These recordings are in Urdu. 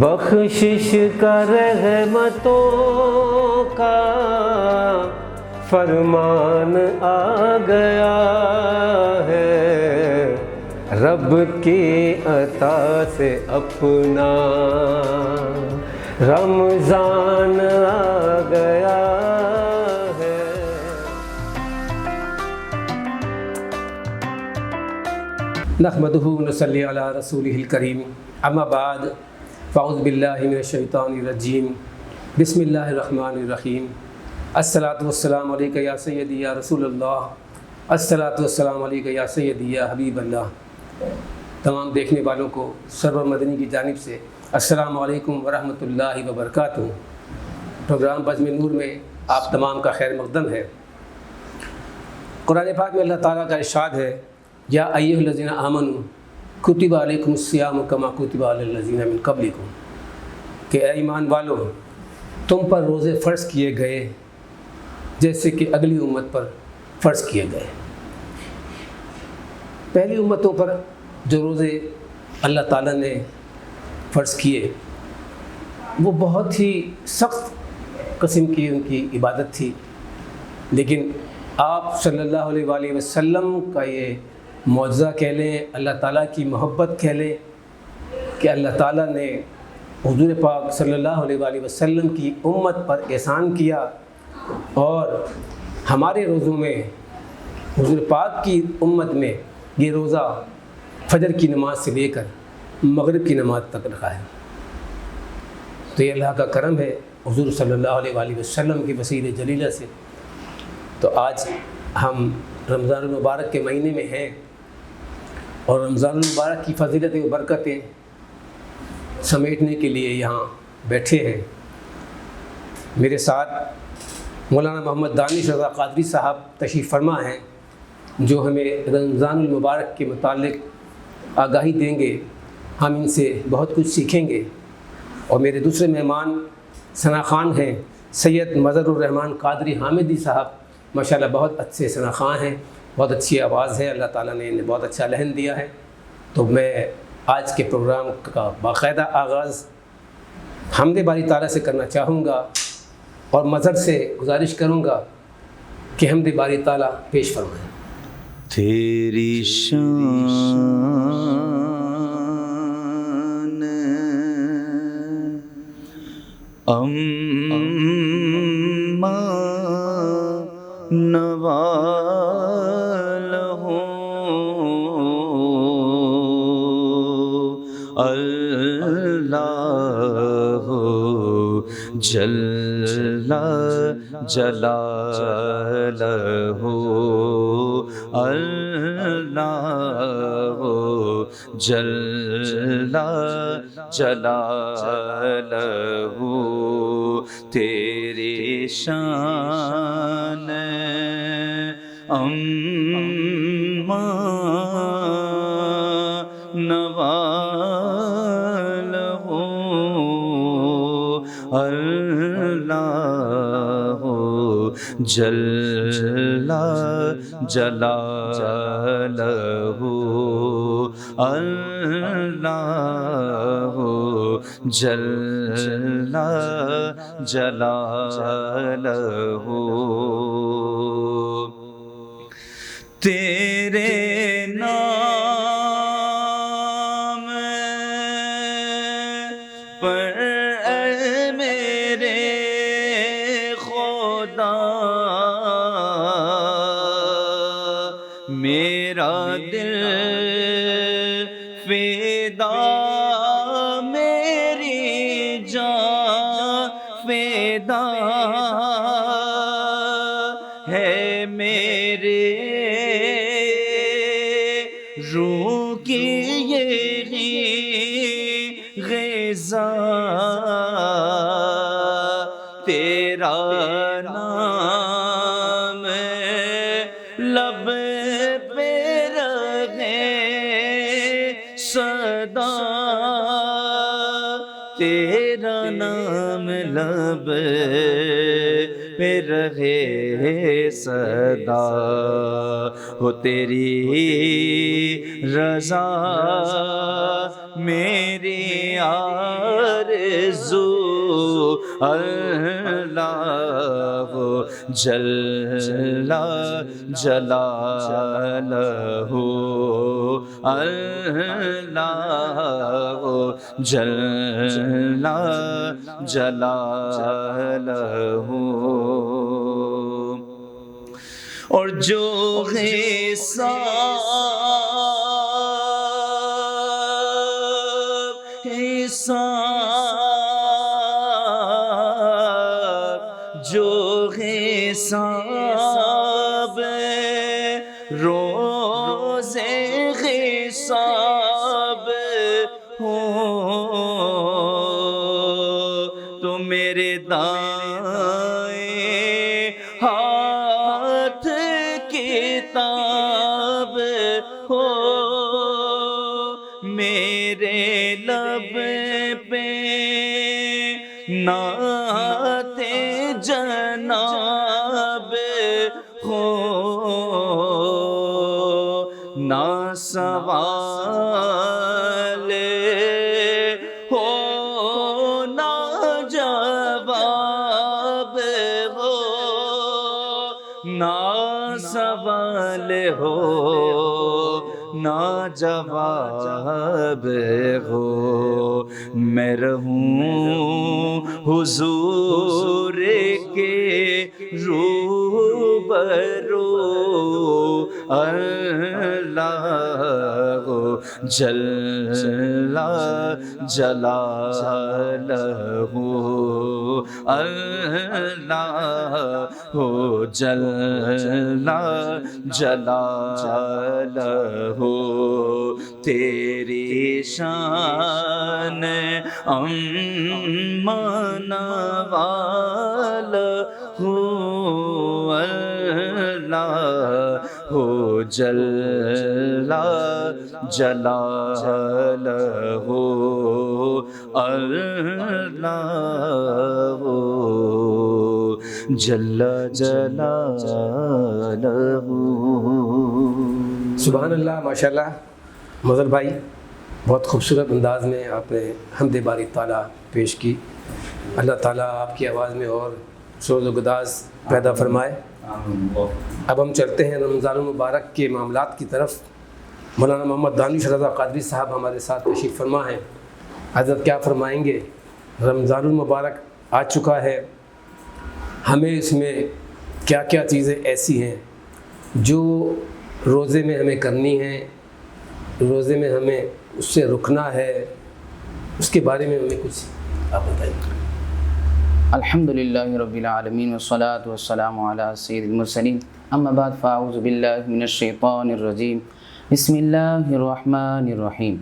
بخشش کا رحمتوں کا فرمان آ گیا ہے، رب کی عطا سے اپنا رمضان آ گیا ہے۔ نحمدہ ونصلی علی رسولہ الکریم، اما بعد، فاعوذ باللہ من الشیطان الرجیم، بسم اللہ الرحمن الرحیم۔ الصلاۃ والسلام علیکہ یا سیدی یا رسول اللہ، الصلاۃ والسلام علیکہ یا سیدی یا حبیب اللہ۔ تمام دیکھنے والوں کو سرور مدنی کی جانب سے السلام علیکم ورحمۃ اللہ وبرکاتہ۔ پروگرام بزم نور میں آپ تمام کا خیر مقدم ہے۔ قرآن پاک میں اللہ تعالیٰ کا ارشاد ہے، یا ایھا الذین آمنوا کتب علیکم الصیام کما کتب علی الذین من قبلکم، کہ اے ایمان والو، تم پر روزے فرض کیے گئے جیسے کہ اگلی امت پر فرض کیے گئے۔ پہلی امتوں پر جو روزے اللہ تعالیٰ نے فرض کیے وہ بہت ہی سخت قسم کی ان کی عبادت تھی، لیکن آپ صلی اللہ علیہ وآلہ وسلم کا یہ معجزہ کہہ لیں، اللہ تعالیٰ کی محبت کہہ لیں کہ اللہ تعالیٰ نے حضور پاک صلی اللہ علیہ وآلہ وسلم کی امت پر احسان کیا، اور ہمارے روزوں میں حضور پاک کی امت میں یہ روزہ فجر کی نماز سے لے کر مغرب کی نماز تک رکھا ہے۔ تو یہ اللہ کا کرم ہے حضور صلی اللہ علیہ وآلہ وسلم کی وسیلہ جلیلہ سے۔ تو آج ہم رمضان المبارک کے مہینے میں ہیں، اور رمضان المبارک کی فضیلتیں و برکتیں سمیٹنے کے لیے یہاں بیٹھے ہیں۔ میرے ساتھ مولانا محمد دانش رضا قادری صاحب تشریف فرما ہیں، جو ہمیں رمضان المبارک کے متعلق آگاہی دیں گے۔ ہم ان سے بہت کچھ سیکھیں گے۔ اور میرے دوسرے مہمان ثنا خوان ہیں، سید مظہر الرحمان قادری حامدی صاحب، ماشاءاللہ بہت اچھے ثنا خوان ہیں، بہت اچھی آواز ہے، اللہ تعالیٰ نے انہیں بہت اچھا لحن دیا ہے۔ تو میں آج کے پروگرام کا باقاعدہ آغاز حمد باری تعالیٰ سے کرنا چاہوں گا، اور مظہر سے گزارش کروں گا کہ حمد باری تعالیٰ پیش فرمائیں۔ تیری شان نوال ہو اللہ جل جلالہ اللہ جل جلالہ، تیری شان اما نوال ہو اللہ جل جلالہ اللہ جل جلالہ، تیرے نام پر اے میرے خدا میرا دل فدا، میری جان فدا ہے، میرے روح کی یہی غذا، تیرا نام لب پہ رہے صدا، تیرا نام لب پہ رہے صدا، ہو تیری رضا میری آرزو، اللہ جل جلالہ، اللہ جل جلالہ، اور جو حساب روز حساب ہو، تو میرے دائیں ہاتھ کتاب ہو، میرے لب پہ نعت جناب ہو، نہ سوال ہو نہ جواب ہو، نہ سوال ہو نہ جواب ہو، میں رہوں حضور کے روبرو، اللہ جل جلالہ، اللہ جل جلالہ، تیری شان امان والا ہو، اللہ جل جلالہ، اللہ جل جلالہ۔ سبحان اللہ، ماشاء اللہ مظہر بھائی، بہت خوبصورت انداز میں آپ نے حمد باری تعالیٰ پیش کی۔ اللہ تعالیٰ آپ کی آواز میں اور سوز و گداز پیدا فرمائے۔ اب ہم چلتے ہیں رمضان المبارک کے معاملات کی طرف۔ مولانا محمد دانش رضا قادری صاحب ہمارے ساتھ تشریف فرما ہیں۔ حضرت کیا فرمائیں گے؟ رمضان المبارک آ چکا ہے، ہمیں اس میں کیا کیا چیزیں ایسی ہیں جو روزے میں ہمیں کرنی ہیں، روزے میں ہمیں اس سے رکنا ہے، اس کے بارے میں ہمیں کچھ آپ بتائیں۔ الحمدللہ رب العالمین والصلاة والسلام علی سید المرسلین، اما بعد فاعوذ باللہ من الشیطان الرجیم، بسم اللہ الرحمن الرحیم۔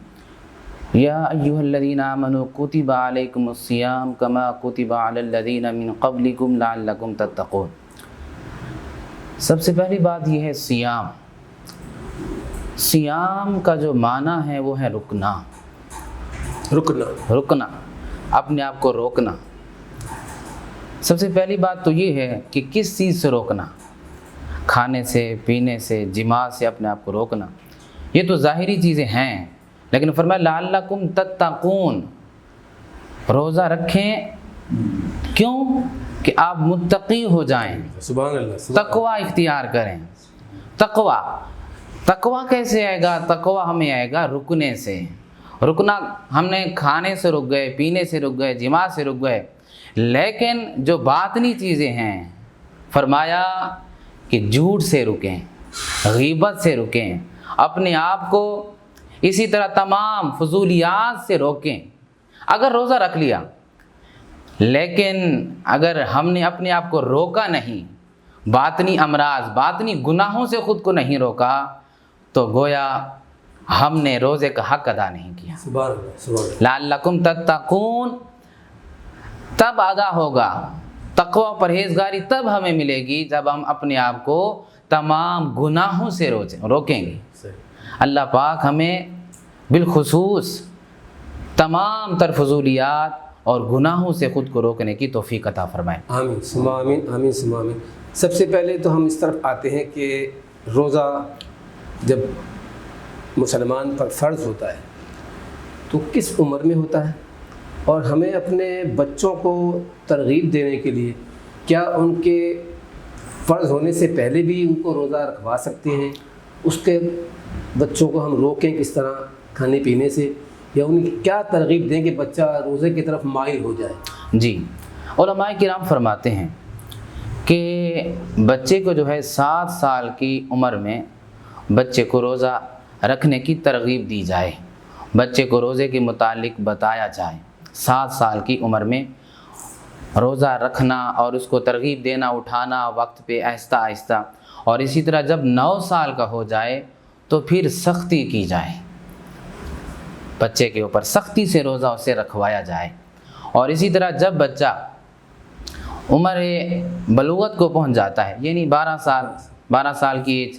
یا ایہا الذین آمنوا کتب علیکم الصیام کما کتب علی الذین من قبلکم لعلکم تتقون۔ سب سے پہلی بات یہ ہے صیام۔ صیام کا جو معنی ہے وہ ہے رکنا، رکنا، اپنے آپ کو روکنا۔ سب سے پہلی بات تو یہ ہے کہ کس چیز سے روکنا، کھانے سے، پینے سے، جماع سے اپنے آپ کو روکنا۔ یہ تو ظاہری چیزیں ہیں، لیکن فرمایا لعلکم تتقون، روزہ رکھیں کیوں؟ کہ آپ متقی ہو جائیں، سبحان اللہ، تقوی اختیار کریں۔ تقوی کیسے آئے گا؟ تقوی ہمیں آئے گا رکنے سے۔ رکنا، ہم نے کھانے سے رک گئے، پینے سے رک گئے، جماع سے رک گئے، لیکن جو باطنی چیزیں ہیں فرمایا کہ جھوٹ سے رکیں، غیبت سے رکیں، اپنے آپ کو اسی طرح تمام فضولیات سے روکیں۔ اگر روزہ رکھ لیا لیکن اگر ہم نے اپنے آپ کو روکا نہیں، باطنی امراض، باطنی گناہوں سے خود کو نہیں روکا، تو گویا ہم نے روزے کا حق ادا نہیں کیا۔ سبحان اللہ، سبحان اللہ۔ لعلکم تتقون تب ادا ہوگا، تقوی پرہیزگاری تب ہمیں ملے گی جب ہم اپنے آپ کو تمام گناہوں سے روکیں گے۔ اللہ پاک ہمیں بالخصوص تمام تر فضولیات اور گناہوں سے خود کو روکنے کی توفیق عطا فرمائے۔ آمین ثم آمین، آمین ثم آمین۔ سب سے پہلے تو ہم اس طرف آتے ہیں کہ روزہ جب مسلمان پر فرض ہوتا ہے تو کس عمر میں ہوتا ہے، اور ہمیں اپنے بچوں کو ترغیب دینے کے لیے کیا ان کے فرض ہونے سے پہلے بھی ان کو روزہ رکھوا سکتے ہیں؟ اس کے بچوں کو ہم روکیں کس طرح کھانے پینے سے، یا انہیں کیا ترغیب دیں کہ بچہ روزے کی طرف مائل ہو جائے؟ جی، علماء کرام فرماتے ہیں کہ بچے کو جو ہے 7 سال کی عمر میں بچے کو روزہ رکھنے کی ترغیب دی جائے، بچے کو روزے کے متعلق بتایا جائے۔ 7 سال کی عمر میں روزہ رکھنا اور اس کو ترغیب دینا، اٹھانا وقت پہ آہستہ آہستہ، اور اسی طرح جب 9 سال کا ہو جائے تو پھر سختی کی جائے، بچے کے اوپر سختی سے روزہ اسے رکھوایا جائے۔ اور اسی طرح جب بچہ عمر بلوغت کو پہنچ جاتا ہے، یعنی 12 سال کی ایج،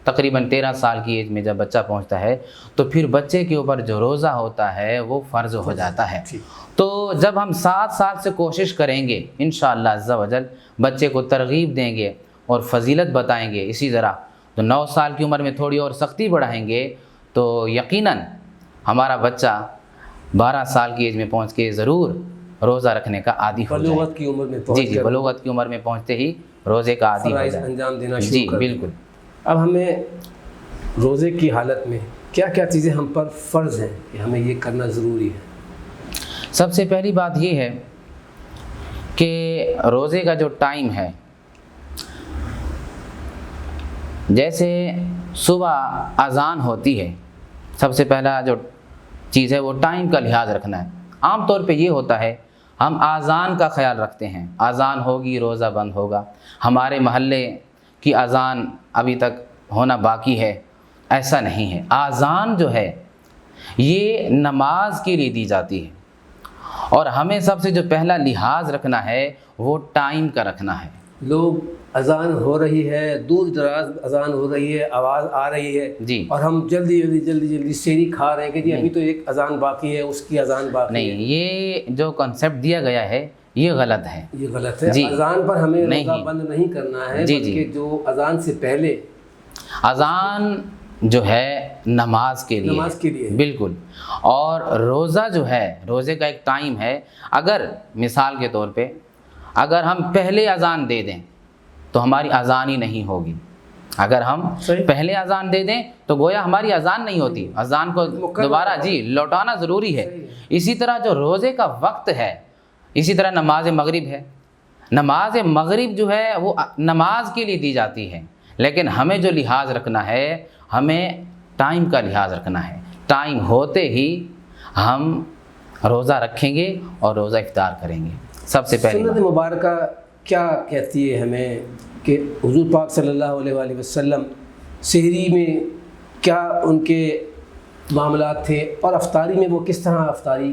تقریباً 13 سال کی ایج میں جب بچہ پہنچتا ہے تو پھر بچے کے اوپر جو روزہ ہوتا ہے وہ فرض ہو جاتا ہے۔ تو جب ہم 7 سال سے کوشش کریں گے انشاءاللہ عز و جل، بچے کو ترغیب دیں گے اور فضیلت بتائیں گے، اسی طرح تو 9 سال کی عمر میں تھوڑی اور سختی بڑھائیں گے تو یقیناً ہمارا بچہ 12 سال کی ایج میں پہنچ کے ضرور روزہ رکھنے کا عادی ہو جائے۔ بلوغت کی عمر میں پہنچ جی بلوغت کی عمر میں پہنچتے ہی روزے کا عادی ہو فرائض جائے، انجام دینا شروع جی کر دیں۔ بالکل۔ اب ہمیں روزے کی حالت میں کیا کیا چیزیں ہم پر فرض ہیں کہ ہمیں یہ کرنا ضروری ہے؟ سب سے پہلی بات یہ ہے کہ روزے کا جو ٹائم ہے، جیسے صبح اذان ہوتی ہے، سب سے پہلا جو چیز ہے وہ ٹائم کا لحاظ رکھنا ہے۔ عام طور پہ یہ ہوتا ہے ہم اذان کا خیال رکھتے ہیں، اذان ہوگی روزہ بند ہوگا، ہمارے محلے کی اذان ابھی تک ہونا باقی ہے، ایسا نہیں ہے۔ اذان جو ہے یہ نماز کے لیے دی جاتی ہے، اور ہمیں سب سے جو پہلا لحاظ رکھنا ہے وہ ٹائم کا رکھنا ہے۔ لوگ اذان ہو رہی ہے، دور دراز اذان ہو رہی ہے، آواز آ رہی ہے، جی، اور ہم جلدی سیری کھا رہے ہیں کہ جی ابھی تو ایک اذان باقی ہے، اس کی اذان باقی نہیں، یہ جو کنسیپٹ دیا گیا ہے یہ غلط ہے، یہ غلط ہے۔ جی، اذان پر ہمیں نہیں، روزہ بند نہیں کرنا ہے، جی، بلکہ جو اذان سے پہلے اذان جو ہے نماز کے لیے، بالکل۔ اور روزہ جو ہے، روزے کا ایک ٹائم ہے، اگر مثال کے طور پہ اگر ہم پہلے اذان دے دیں تو ہماری اذان ہی نہیں ہوگی، اگر ہم پہلے اذان دے دیں تو گویا ہماری اذان نہیں ہوتی، اذان کو دوبارہ لوٹانا ضروری ہے۔ اسی طرح جو روزے کا وقت ہے، اسی طرح نماز مغرب ہے، نماز مغرب جو ہے وہ نماز کے لیے دی جاتی ہے، لیکن ہمیں جو لحاظ رکھنا ہے، ہمیں ٹائم کا لحاظ رکھنا ہے۔ ٹائم ہوتے ہی ہم روزہ رکھیں گے اور روزہ افطار کریں گے۔ سب سے پہلے سنت مبارکہ کیا کہتی ہے ہمیں کہ حضور پاک صلی اللہ علیہ وآلہ وسلم سحری میں کیا ان کے معاملات تھے، اور افطاری میں وہ کس طرح افطاری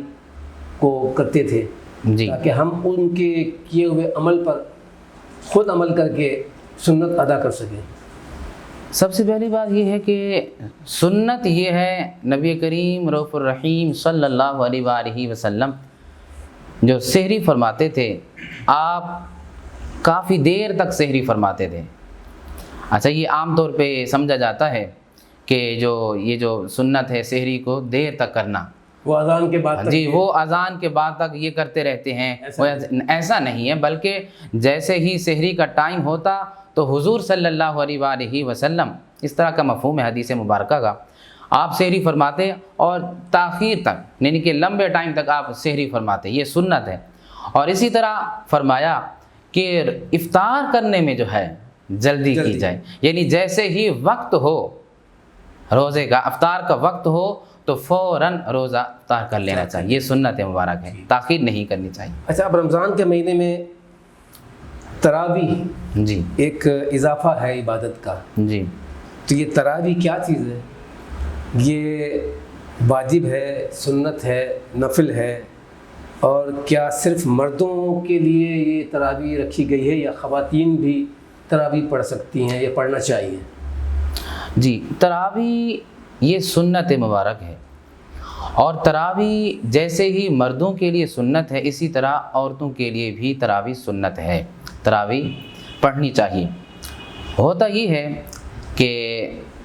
کو کرتے تھے، جی، تاکہ ہم ان کے کیے ہوئے عمل پر خود عمل کر کے سنت ادا کر سکیں؟ سب سے پہلی بات یہ ہے کہ سنت یہ ہے نبی کریم رؤوف الرحیم صلی اللہ علیہ وآلہ وسلم جو سحری فرماتے تھے، آپ کافی دیر تک سحری فرماتے تھے۔ اچھا، یہ عام طور پہ سمجھا جاتا ہے کہ یہ جو سنت ہے سحری کو دیر تک کرنا، وہ اذان کے بعد تک، جی وہ اذان کے بعد تک یہ کرتے رہتے ہیں، ایسا نہیں ہے، بلکہ جیسے ہی سحری کا ٹائم ہوتا تو حضور صلی اللہ علیہ وآلہ وسلم، اس طرح کا مفہوم ہے حدیث مبارکہ کا، آپ سحری فرماتے اور تاخیر تک، یعنی کہ لمبے ٹائم تک آپ سحری فرماتے، یہ سنت ہے۔ اور اسی طرح فرمایا کہ افطار کرنے میں جو ہے جلدی کی جائے، یعنی جیسے ہی وقت ہو روزے کا، افطار کا وقت ہو تو فوراً روزہ افطار کر لینا چاہیے، یہ سنت مبارک ہے، تاخیر نہیں کرنی چاہیے۔ اچھا، اب رمضان کے مہینے میں تراویح جی، ایک اضافہ ہے عبادت کا، جی، تو یہ تراویح کیا چیز ہے؟ یہ واجب ہے، سنت ہے، نفل ہے، اور کیا صرف مردوں کے لیے یہ تراویح رکھی گئی ہے یا خواتین بھی تراویح پڑھ سکتی ہیں یا پڑھنا چاہیے؟ جی، تراویح یہ سنت مبارک ہے، اور تراویح جیسے ہی مردوں کے لیے سنت ہے اسی طرح عورتوں کے لیے بھی تراویح سنت ہے، تراویح پڑھنی چاہیے۔ ہوتا یہ ہے کہ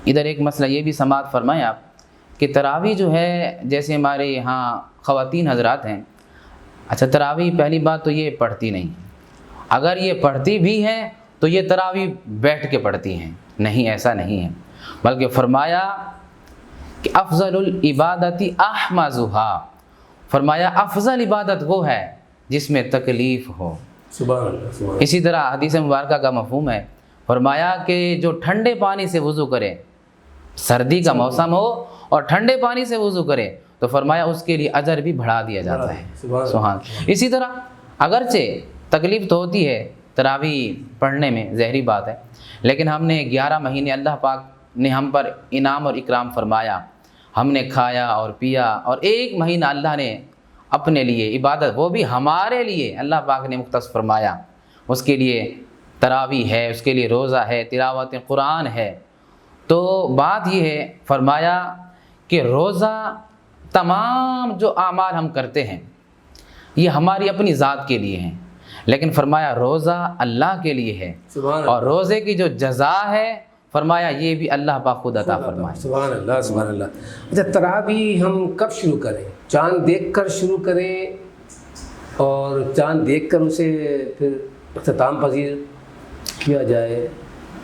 ادھر ایک مسئلہ یہ بھی سماعت فرمائیں آپ کہ تراویح جو ہے جیسے ہمارے یہاں خواتین حضرات ہیں، اچھا تراویح پہلی بات تو یہ پڑھتی نہیں، اگر یہ پڑھتی بھی ہیں تو یہ تراویح بیٹھ کے پڑھتی ہیں، نہیں ایسا نہیں ہے، بلکہ فرمایا کہ افضل العبادت احمدھا، فرمایا افضل عبادت وہ ہے جس میں تکلیف ہو۔ سبحان اللہ، سبحان اللہ۔ اسی طرح حدیث مبارکہ کا مفہوم ہے، فرمایا کہ جو ٹھنڈے پانی سے وضو کرے، سردی کا موسم ہو اور ٹھنڈے پانی سے وضو کرے تو فرمایا اس کے لیے اجر بھی بڑھا دیا جاتا ہے۔ سبحان۔ اسی طرح اگرچہ تکلیف تو ہوتی ہے تراویح پڑھنے میں، ظاہری بات ہے، لیکن ہم نے 11 مہینے اللہ پاک نے ہم پر انعام اور اکرام فرمایا، ہم نے کھایا اور پیا، اور 1 مہینہ اللہ نے اپنے لیے عبادت، وہ بھی ہمارے لیے اللہ پاک نے مختص فرمایا، اس کے لیے تراویح ہے، اس کے لیے روزہ ہے، تلاوت قرآن ہے۔ تو بات یہ ہے، فرمایا کہ روزہ تمام جو اعمال ہم کرتے ہیں یہ ہماری اپنی ذات کے لیے ہیں، لیکن فرمایا روزہ اللہ کے لیے ہے، اور روزے کی جو جزا ہے فرمایا یہ بھی اللہ پاک خود عطا فرمائے۔ سبحان اللہ، سبحان اللہ۔ اچھا تراویح ہم کب شروع کریں؟ چاند دیکھ کر شروع کریں اور چاند دیکھ کر اسے پھر اختتام پذیر کیا جائے؟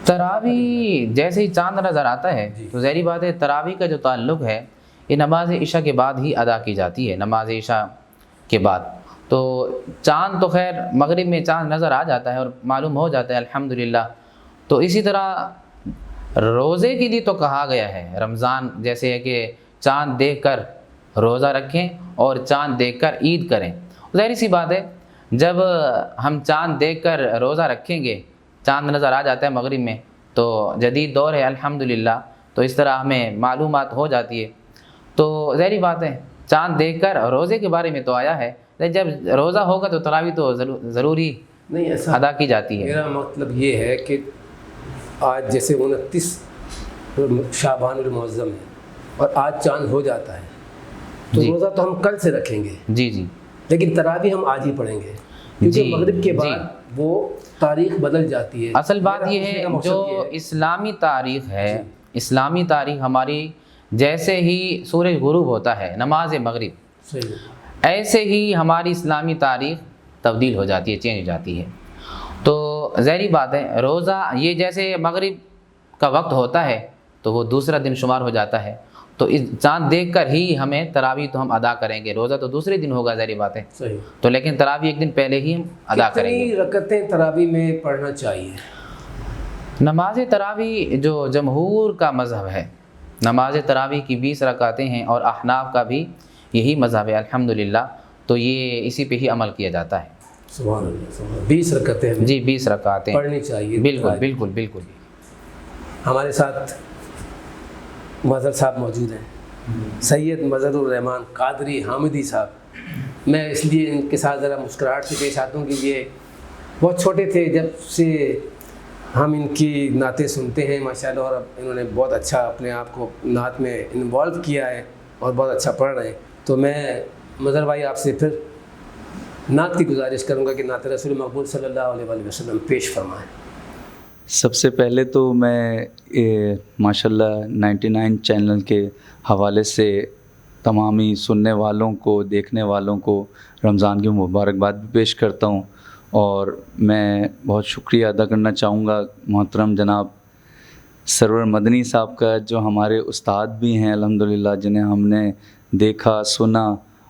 تراویح جیسے ہی چاند نظر آتا ہے تو ظاہری بات ہے تراویح کا جو تعلق ہے یہ نماز عشاء کے بعد ہی ادا کی جاتی ہے، نماز عشاء کے بعد۔ تو چاند تو خیر مغرب میں چاند نظر آ جاتا ہے اور معلوم ہو جاتا ہے الحمدللہ۔ تو اسی طرح روزے کے لیے تو کہا گیا ہے، رمضان جیسے ہے کہ چاند دیکھ کر روزہ رکھیں اور چاند دیکھ کر عید کریں۔ ظاہری سی بات ہے جب ہم چاند دیکھ کر روزہ رکھیں گے، چاند نظر آ جاتا ہے مغرب میں تو جدید دور ہے الحمدللہ، تو اس طرح ہمیں معلومات ہو جاتی ہے۔ تو ظاہری بات ہے چاند دیکھ کر روزے کے بارے میں تو آیا ہے، لیکن جب روزہ ہوگا تو تراویح تو ضروری نہیں ایسا ادا کی جاتی ہے۔ میرا مطلب یہ ہے کہ آج جیسے 29 شعبان المعظم ہے اور آج چاند ہو جاتا ہے تو روزہ تو ہم کل سے رکھیں گے، جی جی، لیکن تراویح ہم آج ہی پڑھیں گے کیونکہ مغرب کے بعد وہ تاریخ بدل جاتی ہے۔ اصل بات یہ ہے جو اسلامی تاریخ ہے، اسلامی تاریخ ہماری جیسے ہی سورج غروب ہوتا ہے نماز مغرب، ایسے ہی ہماری اسلامی تاریخ تبدیل ہو جاتی ہے، چینج ہو جاتی ہے۔ تو ظاہری بات ہے روزہ یہ جیسے مغرب کا وقت ہوتا ہے تو وہ دوسرا دن شمار ہو جاتا ہے، تو اس چاند دیکھ کر ہی ہمیں تراویح تو ہم ادا کریں گے، روزہ تو دوسرے دن ہوگا ظاہری بات ہے، تو لیکن تراویح 1 دن پہلے ہی ہم ادا کریں گے۔ کتنی رکعتیں تراویح میں پڑھنا چاہیے؟ نماز تراویح جو جمہور کا مذہب ہے، نماز تراویح کی 20 رکعتیں ہیں اور احناف کا بھی یہی مذہب ہے الحمدللہ، تو یہ اسی پہ ہی عمل کیا جاتا ہے۔ سبحان اللہ، سبحان اللہ۔ 20 رکعتیں جی 20 رکعتیں پڑھنی چاہیے، بالکل بالکل بالکل۔ ہمارے ساتھ مظہر صاحب موجود ہیں، سید مظہر الرحمان قادری حامدی صاحب۔ میں اس لیے ان کے ساتھ ذرا مسکراہٹ سے پیش آتا ہوں کہ یہ بہت چھوٹے تھے جب سے ہم ان کی نعتیں سنتے ہیں ماشاءاللہ، اور اب انہوں نے بہت اچھا اپنے آپ کو نعت میں انوالو کیا ہے اور بہت اچھا پڑھ رہے ہیں۔ تو میں مظہر بھائی آپ سے پھر نعت کی گزارش کروں گا کہ نعت رسول مقبول صلی اللہ علیہ وآلہ وسلم پیش فرمائیں۔ سب سے پہلے تو میں ماشاءاللہ 99 چینل کے حوالے سے تمامی سننے والوں کو، دیکھنے والوں کو رمضان کی مبارکباد بھی پیش کرتا ہوں، اور میں بہت شکریہ ادا کرنا چاہوں گا محترم جناب سرور مدنی صاحب کا، جو ہمارے استاد بھی ہیں الحمدللہ، جنہیں ہم نے دیکھا، سنا،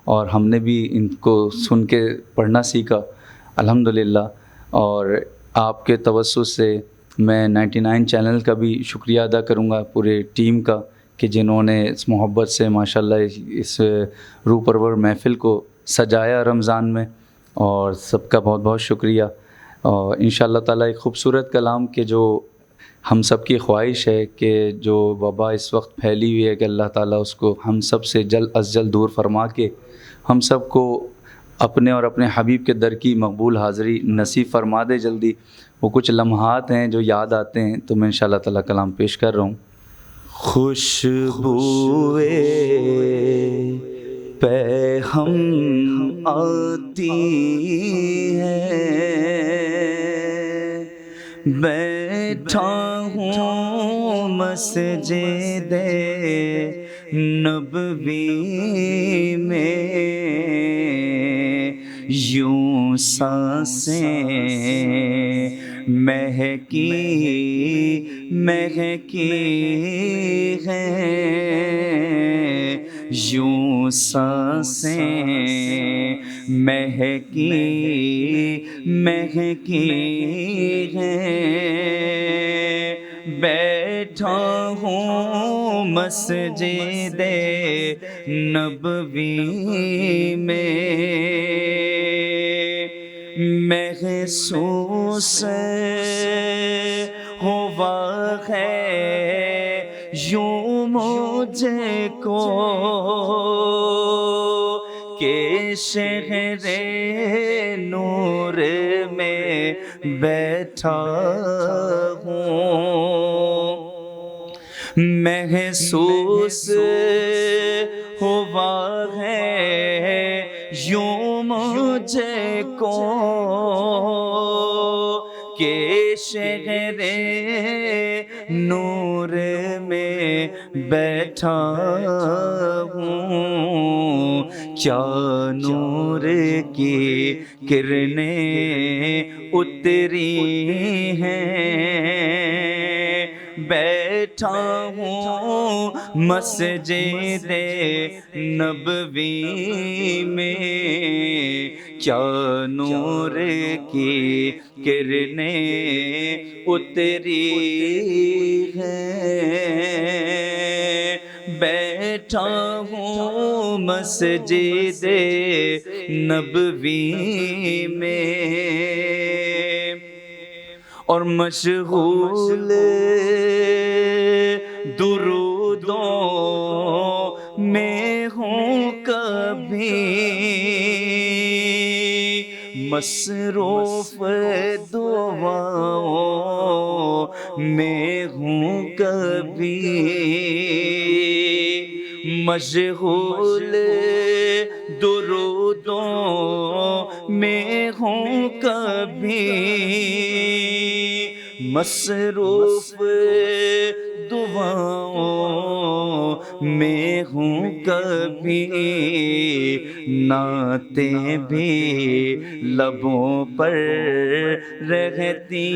اور ہم نے بھی ان کو سن کے پڑھنا سیکھا الحمدللہ۔ اور آپ کے توسط سے میں 99 چینل کا بھی شکریہ ادا کروں گا، پورے ٹیم کا، کہ جنہوں نے اس محبت سے ماشاءاللہ اس روح پرور محفل کو سجایا رمضان میں، اور سب کا بہت بہت شکریہ۔ اور انشاءاللہ تعالیٰ ایک خوبصورت کلام کہ جو ہم سب کی خواہش ہے کہ جو وبا اس وقت پھیلی ہوئی ہے کہ اللہ تعالیٰ اس کو ہم سب سے جلد از جلد دور فرما کے ہم سب کو اپنے اور اپنے حبیب کے در کی مقبول حاضری نصیب فرما دے جلدی۔ وہ کچھ لمحات ہیں جو یاد آتے ہیں، تو میں انشاءاللہ تعالیٰ کلام پیش کر رہا ہوں۔ خوشبوئے پہ ہم آتی ہے، بیٹھا ہوں مسجد نبوی میں، یوں سانسیں مہکی مہکی ہیں، یوں سانسیں مہکی مہکی ہیں، بیٹھا ہوں مسجد نبوی میں، محسوس ہوا ہے یوں مجھے کو کہ شہر نور میں بیٹھا ہوں، محسوس ہوا ہے یوں مجھے کو کہ شہر نور میں بیٹھا ہوں، کیا نور کی کرنیں اتری ہیں، بیٹھا ہوں مسجد نبوی میں، کیا نور کی کرنیں اتری ہیں، بیٹھا ہوں مسجد نبوی میں، اور مشغول درودوں میں ہوں کبھی، مصروف دعاؤں میں ہوں کبھی، مشغول درودوں میں ہوں کبھی، مصروف دعاؤں میں ہوں کبھی، نعتیں بھی لبوں پر رہتی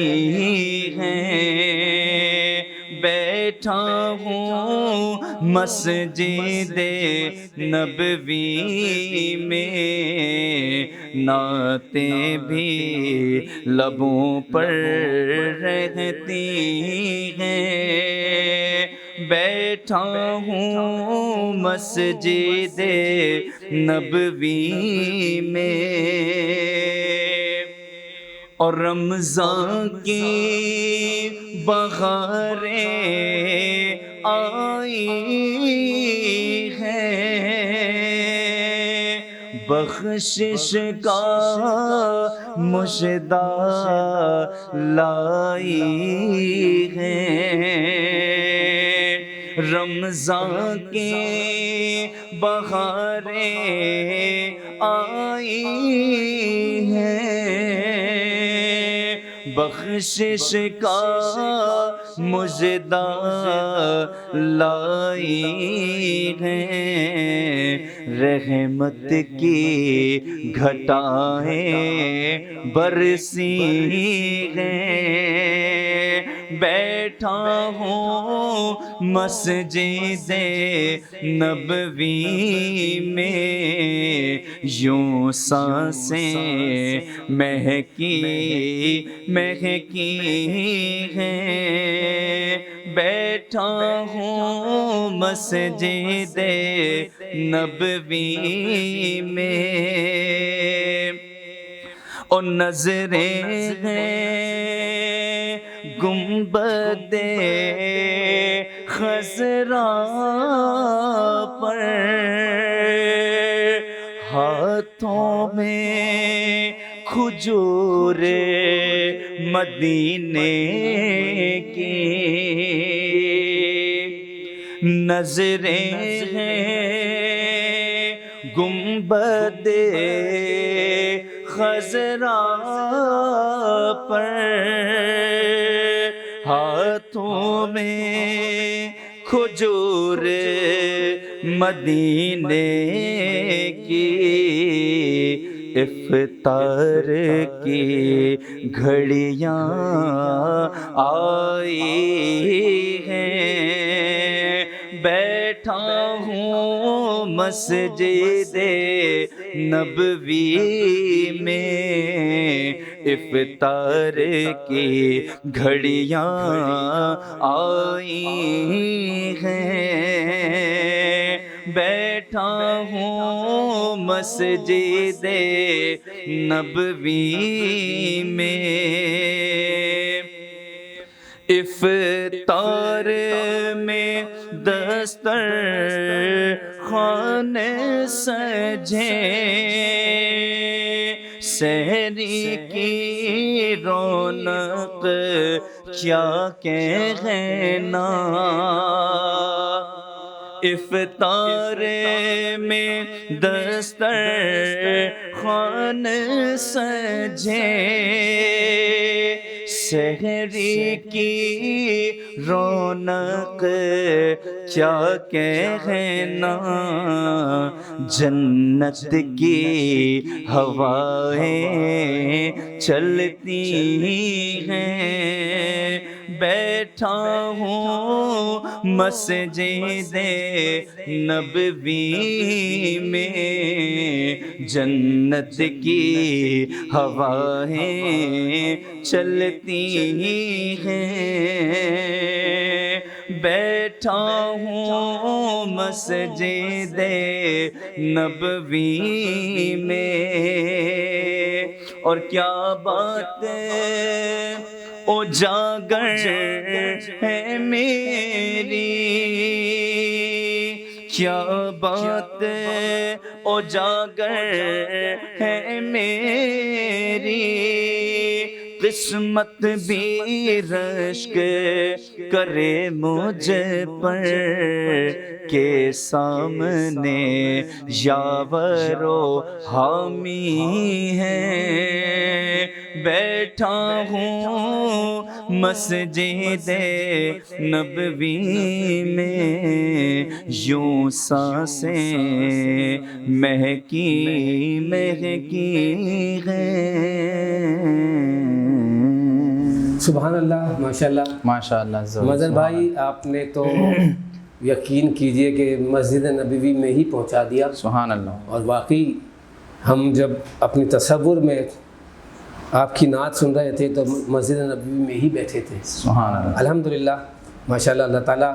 ہیں، بیٹھا ہوں مسجد نبوی میں، نعتیں بھی لبوں پر رہتی ہیں، بیٹھا ہوں مسجد نبوی میں، اور رمضان کی بہاریں آئی ہیں، بخشش کا مژدہ لائی ہیں، رمضان کی بہاریں آئی ہیں، بخشش کا مژدہ لائی ہیں، رحمت کی گھٹائیں برسی ہیں، بیٹھا ہوں مسجد نبوی میں، یوں سانسیں مہکی مہکی ہیں، بیٹھا ہوں مسجد نبوی میں، اور نظریں ہیں گنبد خضرا پر، ہاتھوں میں کھجور مدینے کی، نظریں ہیں گنبد خضرا پر ہاتھوں میں کھجور مدینے کی افطار کی گھڑیاں آئی ہیں، بیٹھا ہوں مسجد نبوی میں، افطار کی گھڑیاں آئی ہیں، بیٹھا ہوں مسجد نبوی میں، افطار میں دسترخوان سجے، سحری کی رونق کیا کہنا، افطار میں دسترخوان سجے، سحری کی رونق کیا کہنا، جنت کی ہوائیں چلتی ہیں، بیٹھا ہوں مسجد نبوی میں، جنت کی ہوائیں چلتی ہیں، بیٹھا ہوں مسجد نبوی میں، اور کیا بات اجاگر ہے میری، کیا بات اجاگر ہے میری، قسمت بھی رشک کرے مجھ پر کے سامنے یاور و حامی ہے، بیٹھا ہوں مسجد نبوی میں، یوں سانسیں مہکی مہکی ہیں۔ سبحان اللہ، ماشاءاللہ ماشاءاللہ۔ مظہر بھائی، آپ نے تو یقین کیجئے کہ مسجد نبوی میں ہی پہنچا دیا، سبحان اللہ۔ اور واقعی ہم جب اپنی تصور میں آپ کی نعت سن رہے تھے تو مسجد نبوی میں ہی بیٹھے تھے۔ سبحان اللہ۔ الحمدللہ، ماشاءاللہ، اللہ تعالیٰ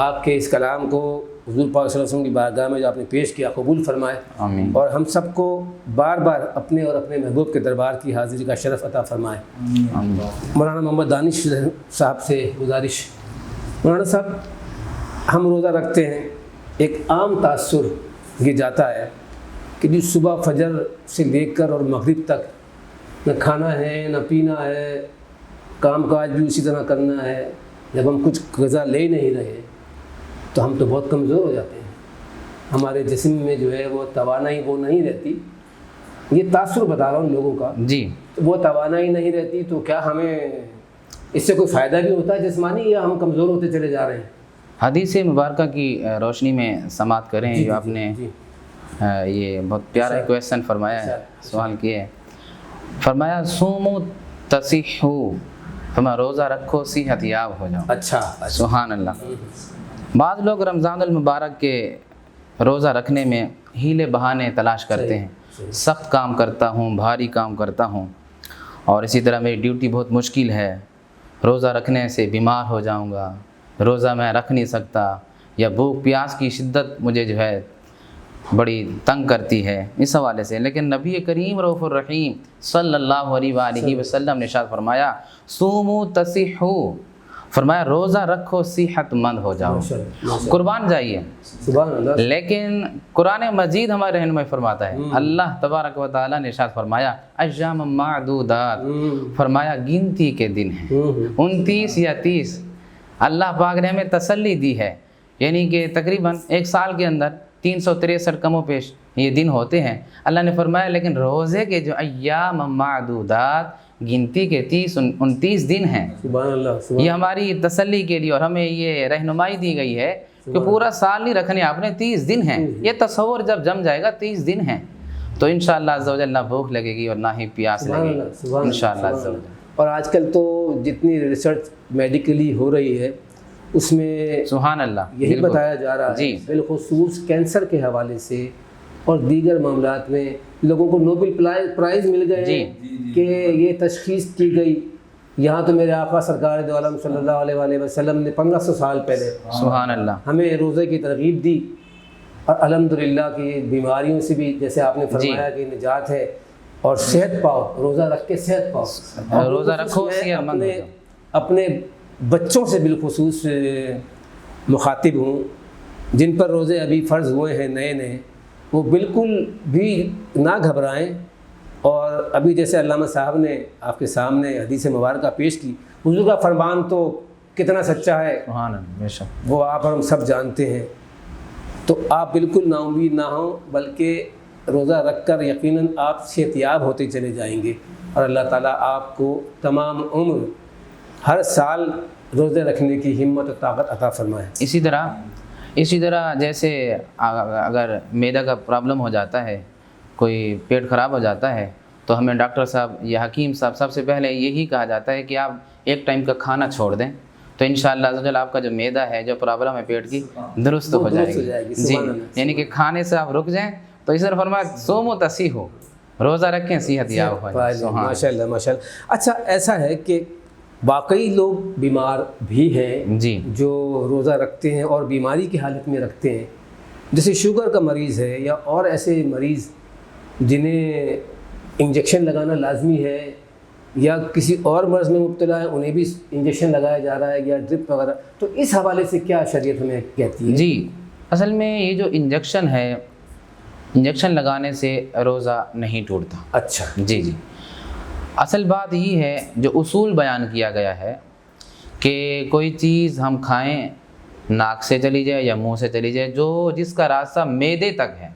آپ کے اس کلام کو حضور پاک صلی اللہ علیہ وسلم کی بارگاہ میں جو آپ نے پیش کیا قبول فرمائے، آمین۔ اور ہم سب کو بار بار اپنے اور اپنے محبوب کے دربار کی حاضری کا شرف عطا فرمائے۔ آمین۔ مولانا محمد دانش صاحب سے گزارش، مولانا صاحب، ہم روزہ رکھتے ہیں، ایک عام تاثر یہ جاتا ہے کہ جو صبح فجر سے لے کر اور مغرب تک نہ کھانا ہے نہ پینا ہے، کام کاج بھی اسی طرح کرنا ہے، جب ہم کچھ غذا لے ہی نہیں رہے تو ہم تو بہت کمزور ہو جاتے ہیں، ہمارے جسم میں جو ہے وہ توانائی وہ نہیں رہتی، یہ تاثر بتا رہا ہوں لوگوں کا، جی، وہ توانائی نہیں رہتی، تو کیا ہمیں اس سے کوئی فائدہ بھی ہوتا ہے جسمانی، یا ہم کمزور ہوتے چلے جا رہے ہیں؟ حدیث مبارکہ کی روشنی میں سماعت کریں جو آپ نے یہ بہت پیارا کویسچن فرمایا ہے، سوال کیا ہے، فرمایا سومو تصیحو، فرمایا روزہ رکھو صحت یاب ہو جاؤ۔ اچھا، سبحان اللہ۔ بعض لوگ رمضان المبارک کے روزہ رکھنے میں ہیلے بہانے تلاش کرتے ہیں، سخت کام کرتا ہوں، بھاری کام کرتا ہوں، اور اسی طرح میری ڈیوٹی بہت مشکل ہے، روزہ رکھنے سے بیمار ہو جاؤں گا، روزہ میں رکھ نہیں سکتا، یا بھوک پیاس کی شدت مجھے جو ہے بڑی تنگ کرتی ہے، اس حوالے سے۔ لیکن نبی کریم رؤوف الرحیم صلی اللہ علیہ وآلہ وسلم نے ارشاد فرمایا صوموا تصحوا، فرمایا روزہ رکھو صحت مند ہو جاؤ، قربان جائیے۔ سبحان اللہ۔ لیکن قرآن مجید ہمارے رہنمائی فرماتا ہے، اللہ تبارک و تعالیٰ نے ارشاد فرمایا ایام معدودات، فرمایا گنتی کے دن ہیں، 29 یا 30۔ اللہ پاک نے ہمیں تسلی دی ہے، یعنی کہ تقریباً ایک سال کے اندر 363 کم و بیش یہ دن ہوتے ہیں. اللہ نے فرمایا لیکن روزے کے جو ایام معدودات گنتی کے 29 دن ہیں. سبحان اللہ. یہ ہماری تسلی کے لیے اور ہمیں یہ رہنمائی دی گئی ہے کہ پورا سال نہیں رکھنے آپ نے, 30 دن ہیں. یہ تصور جب جم جائے گا 30 دن ہیں تو انشاءاللہ عز و جل نہ بھوک لگے گی اور نہ ہی پیاس لگے گی انشاءاللہ عز و جل. اور آج کل تو جتنی ریسرچ میڈیکلی ہو رہی ہے اس میں سبحان اللہ یہی بتایا جا رہا ہے بالخصوص کینسر کے حوالے سے اور دیگر معاملات میں لوگوں کو نوبل پرائز مل گئے کہ یہ تشخیص کی گئی. یہاں تو میرے آقا سرکار دو عالم صلی اللہ علیہ وآلہ وسلم نے 1500 سال پہلے سبحان اللہ ہمیں روزے کی ترغیب دی اور الحمدللہ کی بیماریوں سے بھی جیسے آپ نے فرمایا کہ نجات ہے اور صحت پاؤ, روزہ رکھ کے صحت پاؤ. روزہ رکھو اپنے بچوں سے بالخصوص مخاطب ہوں جن پر روزے ابھی فرض ہوئے ہیں نئے, وہ بالکل بھی نہ گھبرائیں. اور ابھی جیسے علامہ صاحب نے آپ کے سامنے حدیث مبارکہ پیش کی, حضور کا فرمان تو کتنا سچا ہے وہ آپ اور ہم سب جانتے ہیں. تو آپ بالکل نا امید نہ ہوں بلکہ روزہ رکھ کر یقیناً آپ صحتیاب ہوتے چلے جائیں گے اور اللہ تعالیٰ آپ کو تمام عمر ہر سال روزے رکھنے کی ہمت و طاقت عطا فرمائے. اسی طرح جیسے اگر معدہ کا پرابلم ہو جاتا ہے, کوئی پیٹ خراب ہو جاتا ہے تو ہمیں ڈاکٹر صاحب یا حکیم صاحب سب سے پہلے یہی کہا جاتا ہے کہ آپ ایک ٹائم کا کھانا چھوڑ دیں تو انشاءاللہ عز و جل آپ کا جو معدہ ہے, جو پرابلم ہے پیٹ کی, درست ہو جائے گی. جی یعنی کہ کھانے سے آپ رک جائیں تو اس طرح فرمایا سومو تصیحو, روزہ رکھیں صحت یاب ہو جائے. ماشاء اللہ ماشاء اللہ. اچھا ایسا ہے کہ واقعی لوگ بیمار بھی ہیں جی جو روزہ رکھتے ہیں اور بیماری کی حالت میں رکھتے ہیں, جیسے شوگر کا مریض ہے یا اور ایسے مریض جنہیں انجیکشن لگانا لازمی ہے یا کسی اور مرض میں مبتلا ہے انہیں بھی انجیکشن لگایا جا رہا ہے یا ڈرپ وغیرہ, تو اس حوالے سے کیا شریعت ہمیں کہتی ہے؟ جی اصل میں یہ جو انجیکشن ہے, انجیکشن لگانے سے روزہ نہیں ٹوٹتا. اچھا جی اصل بات یہ ہے جو اصول بیان کیا گیا ہے کہ کوئی چیز ہم کھائیں ناک سے چلی جائے یا منہ سے چلی جائے, جو جس کا راستہ معدے تک ہے,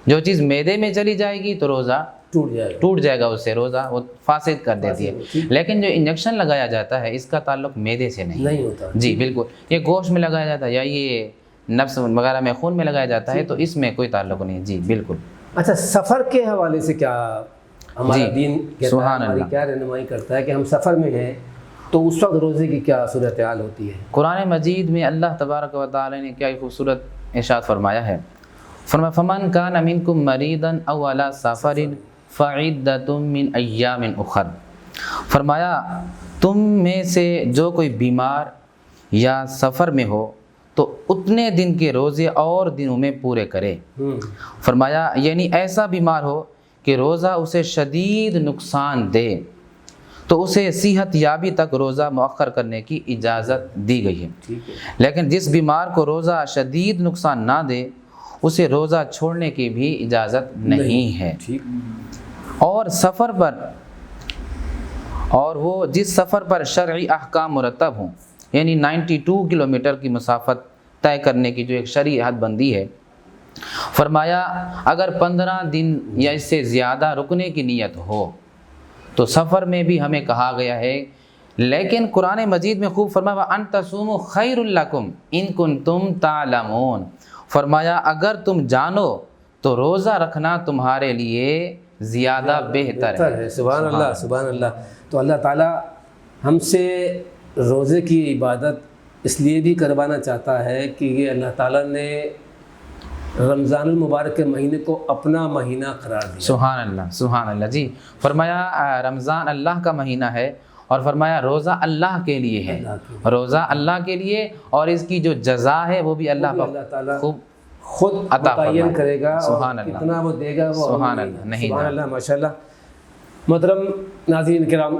جو چیز معدے میں چلی جائے گی تو روزہ ٹوٹ جائے گا, اس سے روزہ وہ فاسد کر دیتی ہے. لیکن جو انجیکشن لگایا جاتا ہے اس کا تعلق معدے سے نہیں ہوتا. جی بالکل, یہ گوشت میں لگایا جاتا ہے یا یہ نفس وغیرہ میں خون میں لگایا جاتا ہے تو اس میں کوئی تعلق نہیں. جی بالکل. اچھا سفر کے حوالے سے کیا ہمارا دین کہتا ہے, ہماری کیا رہنمائی کرتا ہے کہ ہم سفر میں ہیں تو اس وقت روزے کی کیا صورتحال ہوتی ہے؟ قرآن مجید میں اللہ تبارک و تعالی نے کیا خوبصورت ارشاد فرمایا ہے. فرمایا فمن کان منکم مریضا او علی سفر فعدۃ من ایام اخر. فرمایا تم میں سے جو کوئی بیمار یا سفر میں ہو تو اتنے دن کے روزے اور دنوں میں پورے کرے. فرمایا یعنی ایسا بیمار ہو کہ روزہ اسے شدید نقصان دے تو اسے صحت یابی تک روزہ مؤخر کرنے کی اجازت دی گئی ہے. لیکن جس بیمار کو روزہ شدید نقصان نہ دے اسے روزہ چھوڑنے کی بھی اجازت نہیں ہے. اور سفر پر, اور وہ جس سفر پر شرعی احکام مرتب ہوں, یعنی 92 کلومیٹر کی مسافت طے کرنے کی جو ایک شرعی حد بندی ہے. فرمایا اگر 15 دن یا اس سے زیادہ رکنے کی نیت ہو تو سفر میں بھی ہمیں کہا گیا ہے. لیکن قرآن مجید میں خوب فرمایا وَأَن تَصُومُوا خَيْرٌ لَكُمْ إِن كُنتُمْ تَعْلَمُونَ. فرمایا اگر تم جانو تو روزہ رکھنا تمہارے لیے زیادہ بہتر ہے. سبحان اللہ سبحان اللہ. تو اللہ تعالیٰ ہم سے روزے کی عبادت اس لیے بھی کروانا چاہتا ہے کہ یہ اللہ تعالیٰ نے رمضان المبارک کے مہینے کو اپنا مہینہ قرار دیا. سبحان اللہ سبحان اللہ. جی فرمایا رمضان اللہ کا مہینہ ہے اور فرمایا روزہ اللہ کے لیے ہے, روزہ اللہ کے لیے, اور اس کی جو جزا ہے وہ بھی اللہ تعالیٰ خوب خود متعین کرے گا. سبحان اور اللہ. کتنا وہ دے گا وہ سبحان اللہ نہیں. سبحان اللہ ماشاء اللہ. محترم ناظرین کرام,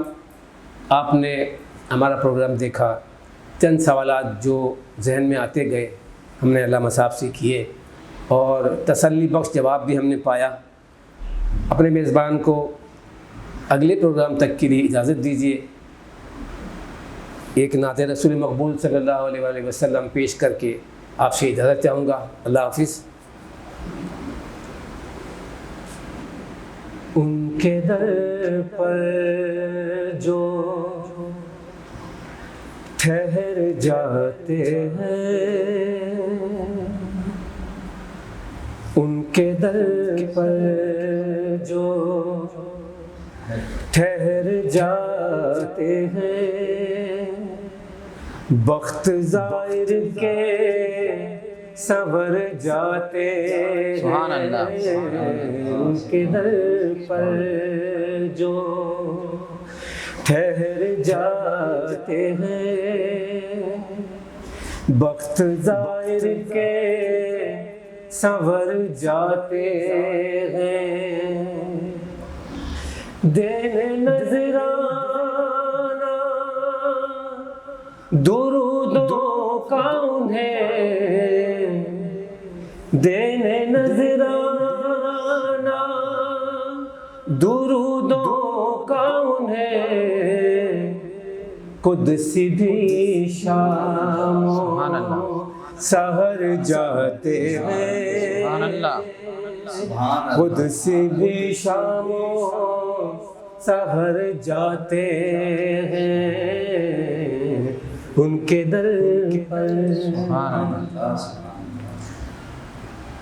آپ نے ہمارا پروگرام دیکھا, چند سوالات جو ذہن میں آتے گئے ہم نے علامہ صاحب سے کیے اور تسلی بخش جواب بھی ہم نے پایا. اپنے میزبان کو اگلے پروگرام تک کے لیے اجازت دیجیے. ایک نعت رسول مقبول صلی اللہ علیہ وسلم پیش کر کے آپ سے اجازت چاہوں گا. اللہ حافظ. ان کے در پر جو ٹھہر جاتے ہیں، ان کے در پر جو ٹھہر جاتے ہیں، بخت ظاہر کے سنور جاتے ہیں، سبحان اللہ۔ ان کے در پر جو ٹھہر جاتے ہیں، بخت ظاہر کے سنور جاتے ہیں، دین نذرانہ درودوں کا انہیں، دین نذرانہ درودوں کا انہیں، قدسی بھی شام سبحان اللہ، سحر جاتے ہیں، سبحان اللہ، قدسی بھی شام سحر جاتے ہیں، ان کے در پر سبحان اللہ۔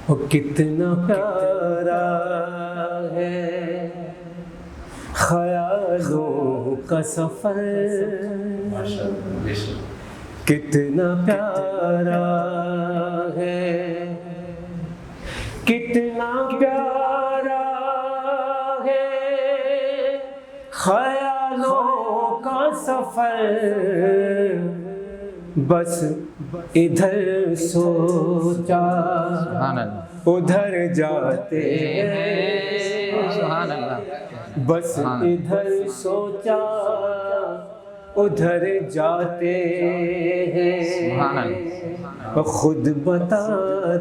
وہ کتنا پیارا ہے خیالوں کا سفر، کتنا پیارا ہے، کتنا پیارا ہے خیالوں کا سفر، بس ادھر سوچا سبحان اللہ، ادھر جاتے ہیں، سبحان اللہ، بس ادھر سوچا ادھر جاتے سبحان ہیں، اللہ، خود بتا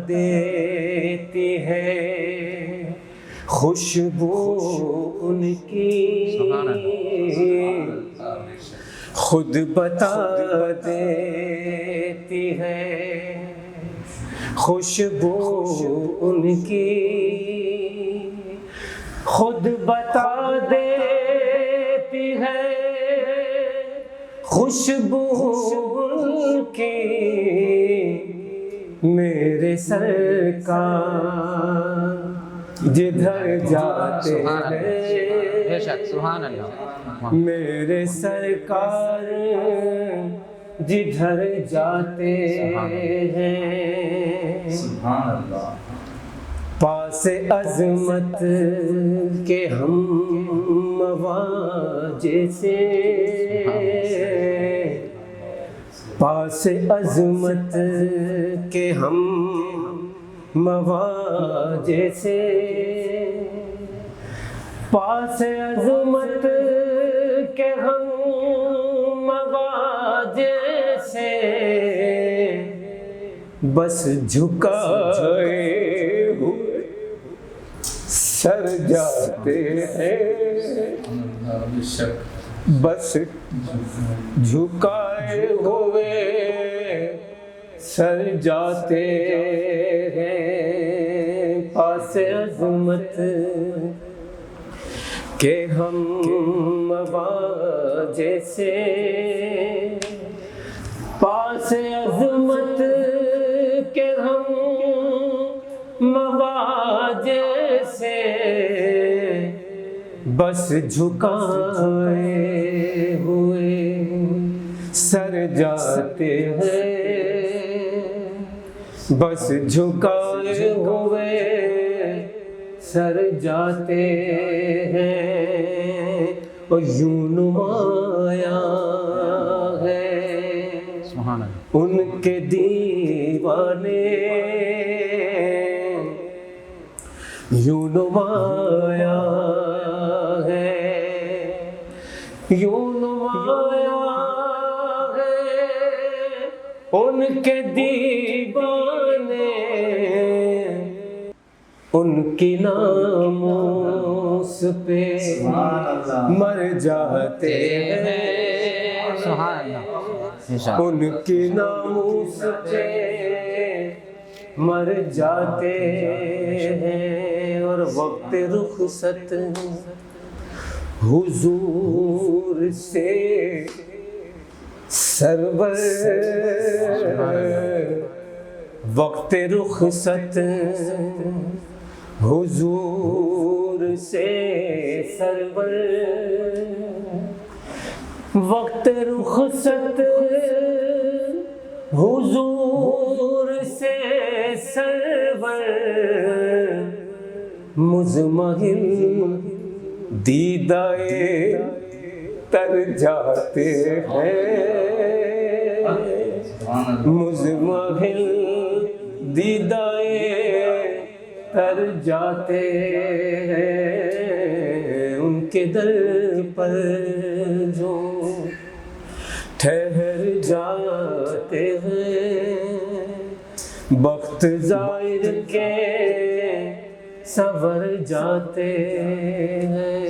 دیتی ہے خوشبو ان کی، خود بتا دیتی ہے خوشبو ان کی، خود بتا دیتی ہے خوشبو ان کی، میرے سرکار جدھر جاتے ہیں، بے شک، سبحان اللہ، میرے سرکار جدھر جاتے ہیں، سبحان اللہ، پاس عظمت کے ہم مواجے سے، پاس عظمت کے ہم مواجے سے، پاس عظمت کے ہم مواجے سے، بس جھکائے ہوئے سر جاتے ہیں، بس جھکائے ہوئے سر جاتے ہیں، پاس عظمت کہ ہم مواجے سے، پاس عظمت کہ ہم مواجے سے، بس جھکائے ہوئے سر جاتے ہیں، بس جھکائے ہوئے سر جاتے ہیں، اور یوں نمایاں ہے سبحان اللہ، ان کے دیوانے، یوں نمایاں ہے، یوں نمایاں ہے ان کے دیوانے، ان کی ناموس پہ مر جاتے ہیں، سبحان اللہ، بے شک، ان کی ناموس پہ مر جاتے ہیں، اور وقت رخصت حضور سے سرور، وقت رخصت حضور سے سرور، وقت رخصت حضور سے سرور، مزمحل دیدائے تر جاتے ہیں، مزمحل دیدائے تر جاتے ہیں، ان کے در پر جو ٹھہر جاتے ہیں، بخت ظاہر کے سنور جاتے ہیں۔